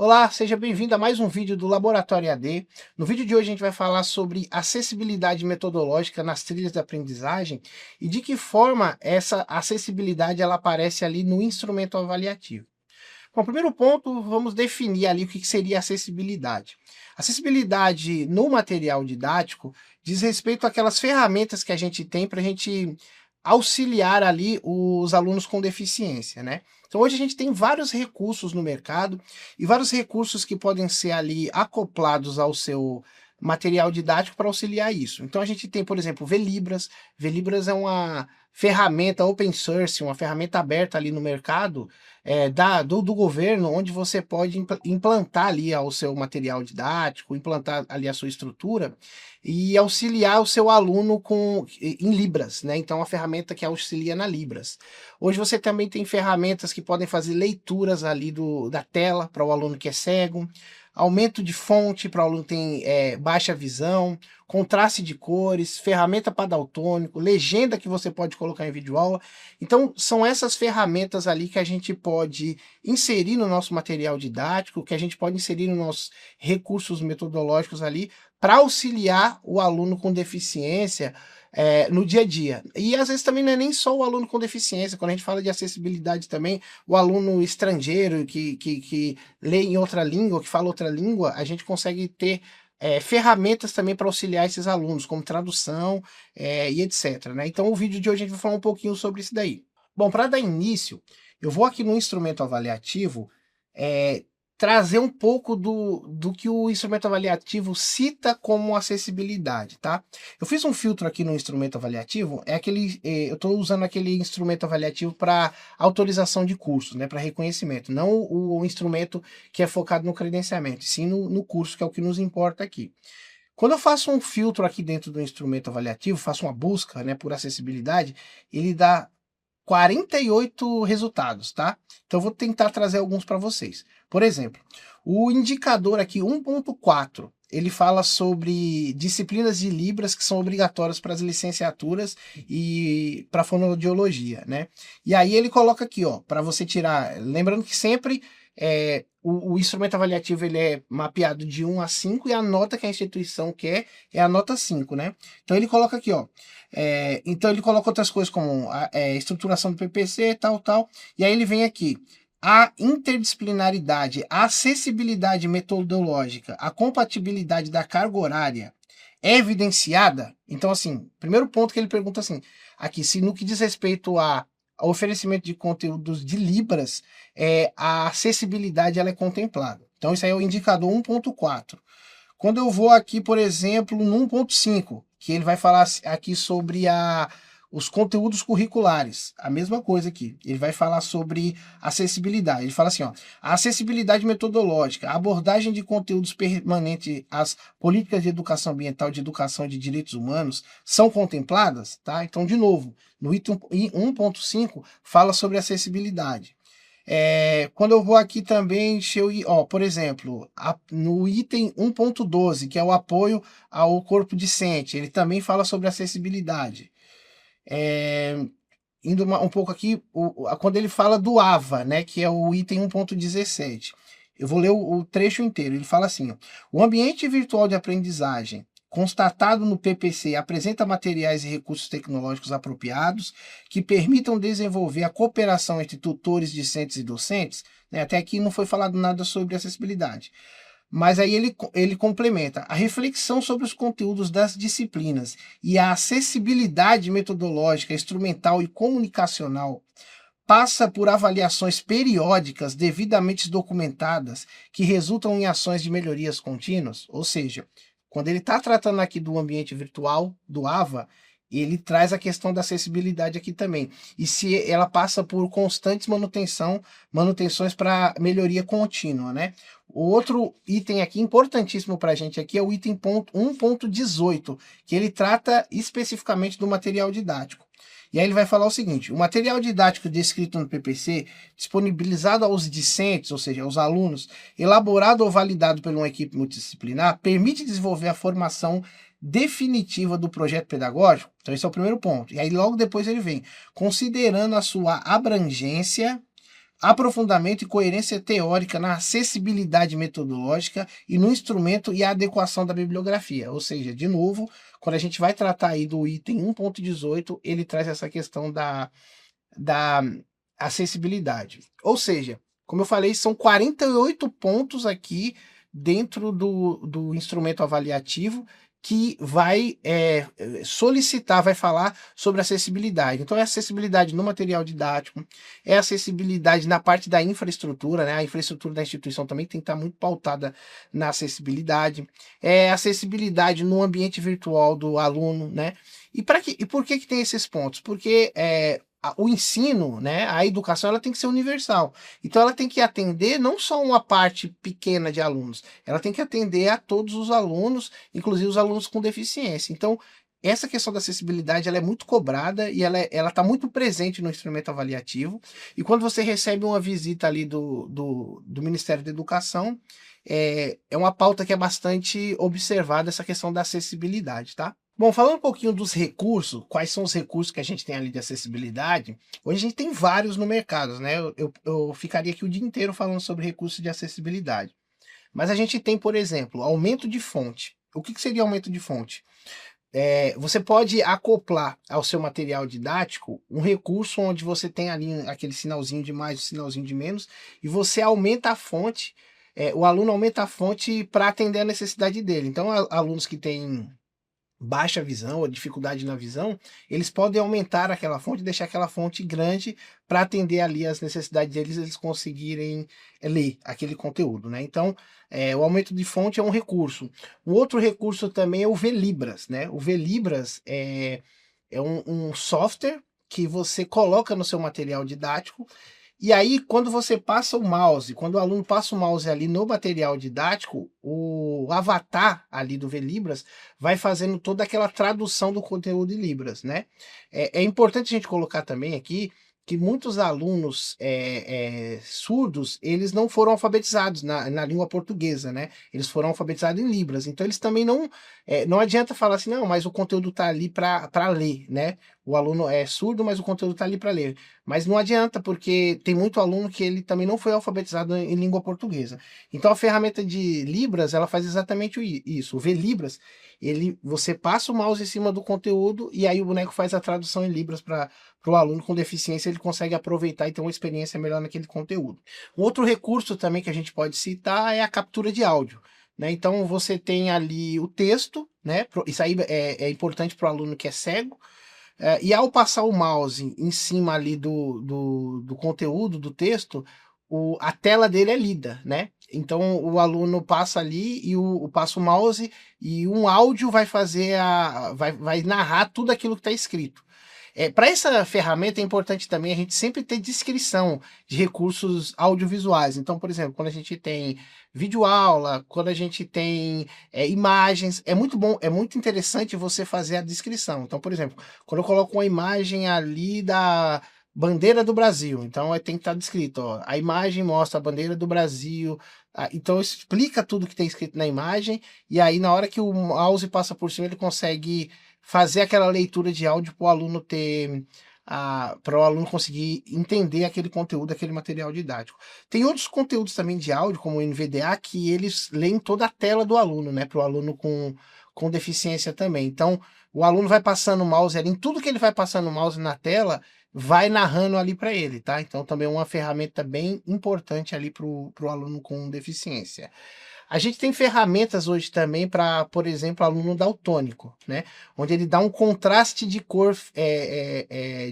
Olá, seja bem-vindo a mais um vídeo do Laboratório AD. No vídeo de hoje a gente vai falar sobre acessibilidade metodológica nas trilhas de aprendizagem e de que forma essa acessibilidade ela aparece ali no instrumento avaliativo. Bom, primeiro ponto, vamos definir ali o que seria acessibilidade. Acessibilidade no material didático diz respeito àquelas ferramentas que a gente tem para a gente auxiliar ali os alunos com deficiência, né? Então hoje a gente tem vários recursos no mercado e vários recursos que podem ser ali acoplados ao seu material didático para auxiliar isso. Então a gente tem, por exemplo, Velibras. Velibras é uma ferramenta open source, uma ferramenta aberta ali no mercado do governo, onde você pode implantar ali o seu material didático, implantar ali a sua estrutura e auxiliar o seu aluno em Libras, né? Então, a ferramenta que auxilia na Libras. Hoje você também tem ferramentas que podem fazer leituras ali da tela para o aluno que é cego, aumento de fonte para o aluno que tem baixa visão, contraste de cores, ferramenta para daltônico, legenda que você pode colocar em videoaula. Então, são essas ferramentas ali que a gente pode inserir no nosso material didático, que a gente pode inserir nos nossos recursos metodológicos ali, para auxiliar o aluno com deficiência no dia a dia. E às vezes também não é nem só o aluno com deficiência, quando a gente fala de acessibilidade também, o aluno estrangeiro que lê em outra língua, que fala outra língua, a gente consegue ter ferramentas também para auxiliar esses alunos, como tradução e etc, né? Então o vídeo de hoje a gente vai falar um pouquinho sobre isso daí. Bom, para dar início, eu vou aqui no instrumento avaliativo trazer um pouco do que o instrumento avaliativo cita como acessibilidade, tá? Eu fiz um filtro aqui no instrumento avaliativo, eu estou usando aquele instrumento avaliativo para autorização de cursos, né, para reconhecimento, não o instrumento que é focado no credenciamento, sim no curso, que é o que nos importa aqui. Quando eu faço um filtro aqui dentro do instrumento avaliativo, faço uma busca, né, por acessibilidade, ele dá 48 resultados, tá? Então eu vou tentar trazer alguns para vocês. Por exemplo, o indicador aqui 1.4, ele fala sobre disciplinas de Libras que são obrigatórias para as licenciaturas e para fonoaudiologia, né? E aí ele coloca aqui, ó, para você tirar, lembrando que sempre o instrumento avaliativo ele é mapeado de 1 a 5 e a nota que a instituição quer é a nota 5, né? Então ele coloca aqui, ó, então ele coloca outras coisas como estruturação do PPC, tal, e aí ele vem aqui, a interdisciplinaridade, a acessibilidade metodológica, a compatibilidade da carga horária é evidenciada? Então assim, primeiro ponto que ele pergunta assim, aqui, se no que diz respeito ao oferecimento de conteúdos de Libras, a acessibilidade ela é contemplada. Então isso aí é o indicador 1.4. Quando eu vou aqui, por exemplo, no 1.5, que ele vai falar aqui sobre os conteúdos curriculares, a mesma coisa aqui, ele vai falar sobre acessibilidade, ele fala assim, ó, a acessibilidade metodológica, a abordagem de conteúdos permanente às políticas de educação ambiental, de educação e de direitos humanos são contempladas, tá? Então, de novo, no item 1.5 fala sobre acessibilidade. Quando eu vou aqui também, por exemplo, no item 1.12, que é o apoio ao corpo discente, ele também fala sobre acessibilidade. Indo um pouco aqui, quando ele fala do AVA, né, que é o item 1.17, eu vou ler o trecho inteiro, ele fala assim, ó, o ambiente virtual de aprendizagem constatado no PPC apresenta materiais e recursos tecnológicos apropriados que permitam desenvolver a cooperação entre tutores, discentes e docentes, né? Até aqui não foi falado nada sobre acessibilidade. Mas aí ele complementa a reflexão sobre os conteúdos das disciplinas e a acessibilidade metodológica, instrumental e comunicacional passa por avaliações periódicas devidamente documentadas que resultam em ações de melhorias contínuas, ou seja, quando ele está tratando aqui do ambiente virtual, do AVA, ele traz a questão da acessibilidade aqui também. E se ela passa por constantes manutenções para melhoria contínua, né? O outro item aqui importantíssimo para a gente aqui é o item 1.18, que ele trata especificamente do material didático. E aí ele vai falar o seguinte, o material didático descrito no PPC, disponibilizado aos discentes, ou seja, aos alunos, elaborado ou validado por uma equipe multidisciplinar, permite desenvolver a formação definitiva do projeto pedagógico. Então esse é o primeiro ponto. E aí logo depois ele vem, considerando a sua abrangência, aprofundamento e coerência teórica na acessibilidade metodológica e no instrumento e a adequação da bibliografia. Ou seja, de novo, quando a gente vai tratar aí do item 1.18, ele traz essa questão da acessibilidade. Ou seja, como eu falei, são 48 pontos aqui dentro do instrumento avaliativo que vai solicitar, vai falar sobre acessibilidade. Então, é acessibilidade no material didático, é acessibilidade na parte da infraestrutura, né? A infraestrutura da instituição também tem que estar muito pautada na acessibilidade, é acessibilidade no ambiente virtual do aluno, né? E por que tem esses pontos? Porque o ensino, né, a educação, ela tem que ser universal. Então, ela tem que atender não só uma parte pequena de alunos, ela tem que atender a todos os alunos, inclusive os alunos com deficiência. Então, essa questão da acessibilidade, ela é muito cobrada e ela está muito presente no instrumento avaliativo. E quando você recebe uma visita ali do Ministério da Educação, é uma pauta que é bastante observada, essa questão da acessibilidade, tá? Bom, falando um pouquinho dos recursos, quais são os recursos que a gente tem ali de acessibilidade? Hoje a gente tem vários no mercado, né? Eu ficaria aqui o dia inteiro falando sobre recursos de acessibilidade. Mas a gente tem, por exemplo, aumento de fonte. O que seria aumento de fonte? Você pode acoplar ao seu material didático um recurso onde você tem ali aquele sinalzinho de mais, o sinalzinho de menos, e você aumenta a fonte, o aluno aumenta a fonte para atender a necessidade dele. Então, alunos que têm baixa visão ou dificuldade na visão, eles podem aumentar aquela fonte, deixar aquela fonte grande para atender ali as necessidades deles, eles conseguirem ler aquele conteúdo, né? Então, o aumento de fonte é um recurso. Um outro recurso também é o VLibras, né? O VLibras é um software que você coloca no seu material didático. E aí, quando você passa o mouse, quando o aluno passa o mouse ali no material didático, o avatar ali do VLibras vai fazendo toda aquela tradução do conteúdo em Libras, né? É importante a gente colocar também aqui que muitos alunos surdos, eles não foram alfabetizados na língua portuguesa, né? Eles foram alfabetizados em Libras. Então, eles também não adianta falar assim, não, mas o conteúdo está ali para ler, né? O aluno é surdo, mas o conteúdo está ali para ler. Mas não adianta, porque tem muito aluno que ele também não foi alfabetizado em língua portuguesa. Então, a ferramenta de Libras, ela faz exatamente isso. O VLibras, você passa o mouse em cima do conteúdo e aí o boneco faz a tradução em Libras para o aluno com deficiência, ele consegue aproveitar e ter uma experiência melhor naquele conteúdo. Um outro recurso também que a gente pode citar é a captura de áudio, né? Então, você tem ali o texto, né? Isso aí é importante para o aluno que é cego. E ao passar o mouse em cima ali do conteúdo, do texto, a tela dele é lida, né? Então o aluno passa ali e passa o mouse e um áudio vai fazer vai narrar tudo aquilo que está escrito. Para essa ferramenta é importante também a gente sempre ter descrição de recursos audiovisuais. Então, por exemplo, quando a gente tem videoaula, quando a gente tem imagens, é muito bom, é muito interessante você fazer a descrição. Então, por exemplo, quando eu coloco uma imagem ali da bandeira do Brasil, então tem que estar descrito, ó, a imagem mostra a bandeira do Brasil, então explica tudo que tem escrito na imagem, e aí na hora que o mouse passa por cima, ele consegue fazer aquela leitura de áudio para o aluno para o aluno conseguir entender aquele conteúdo, aquele material didático. Tem outros conteúdos também de áudio, como o NVDA, que eles leem toda a tela do aluno, né? Para o aluno com deficiência também. Então, o aluno vai passando o mouse ali, em tudo que ele vai passando o mouse na tela, vai narrando ali para ele, tá? Então, também é uma ferramenta bem importante ali para o aluno com deficiência. A gente tem ferramentas hoje também para, por exemplo, aluno daltônico, né? Onde ele dá um contraste de cor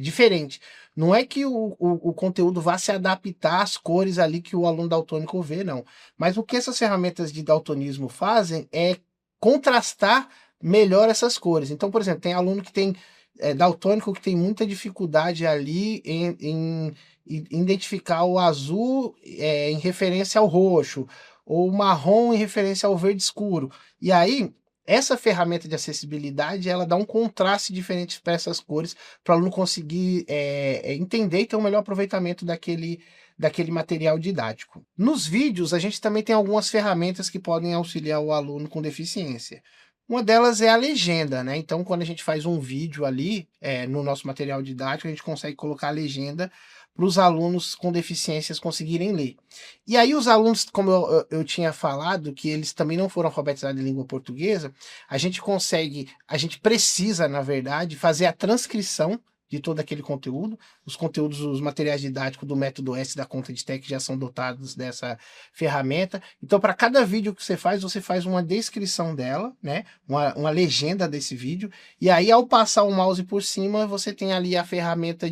diferente. Não é que o conteúdo vá se adaptar às cores ali que o aluno daltônico vê, não. Mas o que essas ferramentas de daltonismo fazem é contrastar melhor essas cores. Então, por exemplo, tem aluno que tem daltônico que tem muita dificuldade ali em identificar o azul em referência ao roxo, ou o marrom em referência ao verde escuro. E aí, essa ferramenta de acessibilidade, ela dá um contraste diferente para essas cores, para o aluno conseguir entender e ter um melhor aproveitamento daquele material didático. Nos vídeos, a gente também tem algumas ferramentas que podem auxiliar o aluno com deficiência. Uma delas é a legenda, né? Então, quando a gente faz um vídeo ali, no nosso material didático, a gente consegue colocar a legenda para os alunos com deficiências conseguirem ler. E aí os alunos, como eu tinha falado, que eles também não foram alfabetizados em língua portuguesa, a gente precisa, na verdade, fazer a transcrição de todo aquele conteúdo. Os conteúdos, os materiais didáticos do método S da Conta EdTech já são dotados dessa ferramenta. Então, para cada vídeo que você faz uma descrição dela, né? Uma legenda desse vídeo. E aí, ao passar o mouse por cima, você tem ali a ferramenta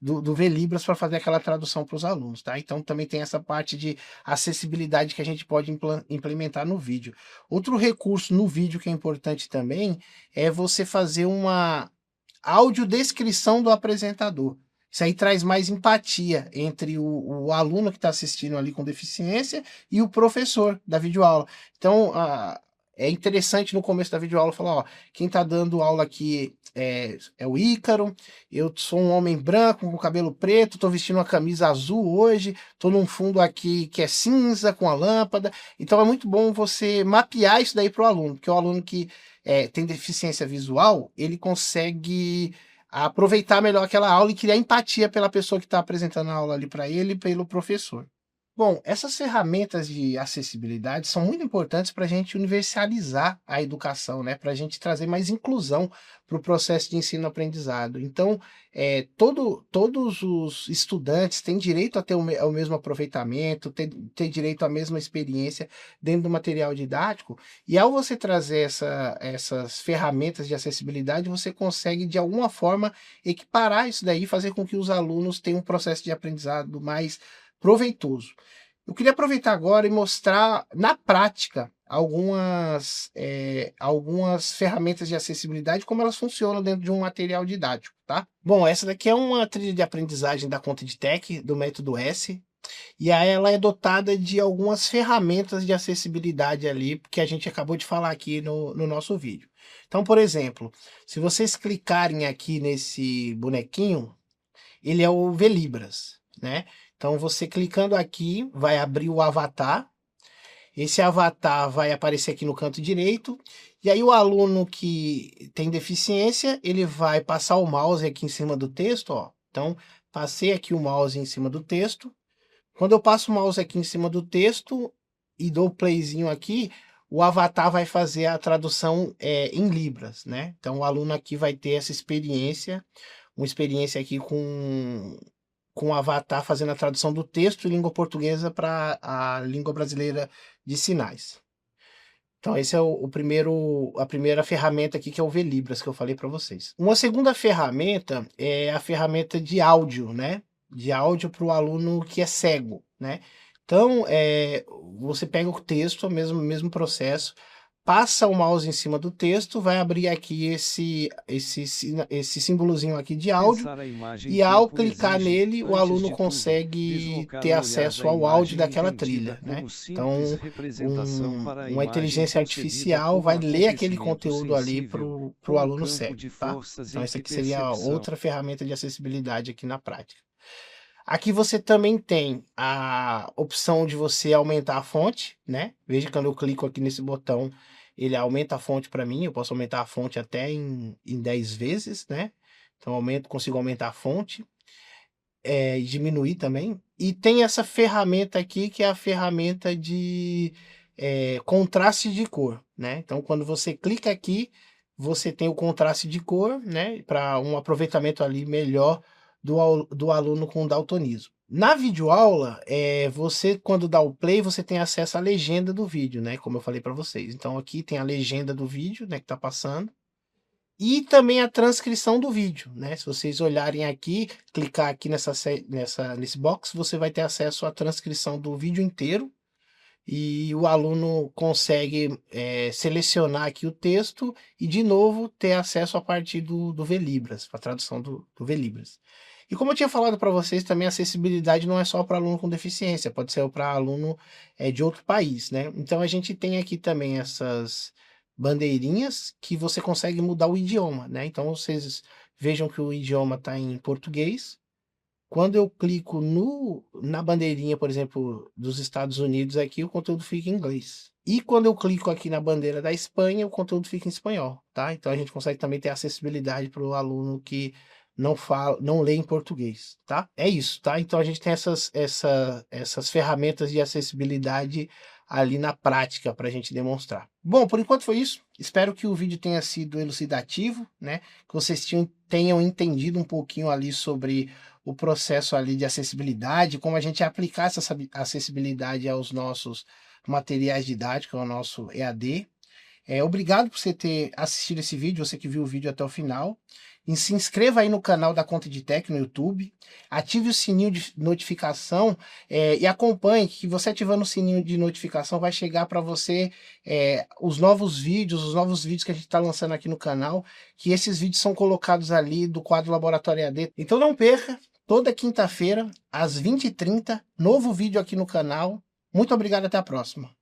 do Velibras para fazer aquela tradução para os alunos, tá? Então, também tem essa parte de acessibilidade que a gente pode implementar no vídeo. Outro recurso no vídeo que é importante também é você fazer uma audiodescrição do apresentador. Isso aí traz mais empatia entre o aluno que está assistindo ali com deficiência e o professor da videoaula. Então, é interessante no começo da videoaula falar, ó, quem está dando aula aqui é o Ícaro, eu sou um homem branco com cabelo preto, estou vestindo uma camisa azul hoje, estou num fundo aqui que é cinza com a lâmpada. Então é muito bom você mapear isso daí para o aluno, porque o aluno que tem deficiência visual, ele consegue aproveitar melhor aquela aula e criar empatia pela pessoa que está apresentando a aula ali para ele e pelo professor. Bom, essas ferramentas de acessibilidade são muito importantes para a gente universalizar a educação, né? Para a gente trazer mais inclusão para o processo de ensino-aprendizado. Então, todos os estudantes têm direito a ter o mesmo aproveitamento, ter direito à mesma experiência dentro do material didático. E ao você trazer essas ferramentas de acessibilidade, você consegue, de alguma forma, equiparar isso daí e fazer com que os alunos tenham um processo de aprendizado mais proveitoso. Eu queria aproveitar agora e mostrar na prática algumas ferramentas de acessibilidade, como elas funcionam dentro de um material didático, tá? Bom, essa daqui é uma trilha de aprendizagem da Conta EdTech, do método S, e aí ela é dotada de algumas ferramentas de acessibilidade ali, que a gente acabou de falar aqui no nosso vídeo. Então, por exemplo, se vocês clicarem aqui nesse bonequinho, ele é o Velibras, né? Então, você clicando aqui, vai abrir o avatar. Esse avatar vai aparecer aqui no canto direito. E aí, o aluno que tem deficiência, ele vai passar o mouse aqui em cima do texto, ó. Então, passei aqui o mouse em cima do texto. Quando eu passo o mouse aqui em cima do texto e dou o playzinho aqui, o avatar vai fazer a tradução em Libras, né? Então, o aluno aqui vai ter essa experiência, uma experiência aqui com o avatar fazendo a tradução do texto em língua portuguesa para a língua brasileira de sinais. Então, esse é a primeira ferramenta aqui, que é o Velibras, que eu falei para vocês. Uma segunda ferramenta é a ferramenta de áudio, né? De áudio para o aluno que é cego, né? Então, você pega o texto, o mesmo processo, passa o mouse em cima do texto, vai abrir aqui esse símbolozinho aqui de áudio, e ao clicar nele, o aluno consegue ter acesso ao áudio daquela trilha, né? Então, uma inteligência artificial vai ler aquele conteúdo ali para o aluno cego, tá? Então, essa aqui seria outra ferramenta de acessibilidade aqui na prática. Aqui você também tem a opção de você aumentar a fonte, né? Veja, quando eu clico aqui nesse botão, ele aumenta a fonte para mim. Eu posso aumentar a fonte até em 10 vezes, né? Então, consigo aumentar a fonte e diminuir também. E tem essa ferramenta aqui, que é a ferramenta de contraste de cor, né? Então, quando você clica aqui, você tem o contraste de cor, né? Para um aproveitamento ali melhor do aluno com daltonismo. Na videoaula, você, quando dá o play, você tem acesso à legenda do vídeo, né? Como eu falei para vocês. Então, aqui tem a legenda do vídeo, né? Que está passando. E também a transcrição do vídeo, né? Se vocês olharem aqui, clicar aqui nesse box, você vai ter acesso à transcrição do vídeo inteiro. E o aluno consegue selecionar aqui o texto e, de novo, ter acesso a partir do Velibras, a tradução do Velibras. E como eu tinha falado para vocês, também a acessibilidade não é só para aluno com deficiência, pode ser para aluno de outro país, né? Então a gente tem aqui também essas bandeirinhas que você consegue mudar o idioma, né? Então vocês vejam que o idioma está em português. Quando eu clico na bandeirinha, por exemplo, dos Estados Unidos aqui, o conteúdo fica em inglês. E quando eu clico aqui na bandeira da Espanha, o conteúdo fica em espanhol, tá? Então a gente consegue também ter acessibilidade para o aluno que não lê em português, tá? É isso, tá? Então a gente tem essas ferramentas de acessibilidade ali na prática para a gente demonstrar. Bom, por enquanto foi isso. Espero que o vídeo tenha sido elucidativo, né? Que vocês tenham entendido um pouquinho ali sobre o processo ali de acessibilidade, como a gente aplicar essa acessibilidade aos nossos materiais didáticos, ao nosso EAD. Obrigado por você ter assistido esse vídeo, você que viu o vídeo até o final. E se inscreva aí no canal da Conta EdTech no YouTube, ative o sininho de notificação e acompanhe, que você ativando o sininho de notificação vai chegar para você os novos vídeos que a gente está lançando aqui no canal, que esses vídeos são colocados ali do quadro Laboratório EAD. Então não perca, toda quinta-feira, às 20h30, novo vídeo aqui no canal. Muito obrigado, até a próxima.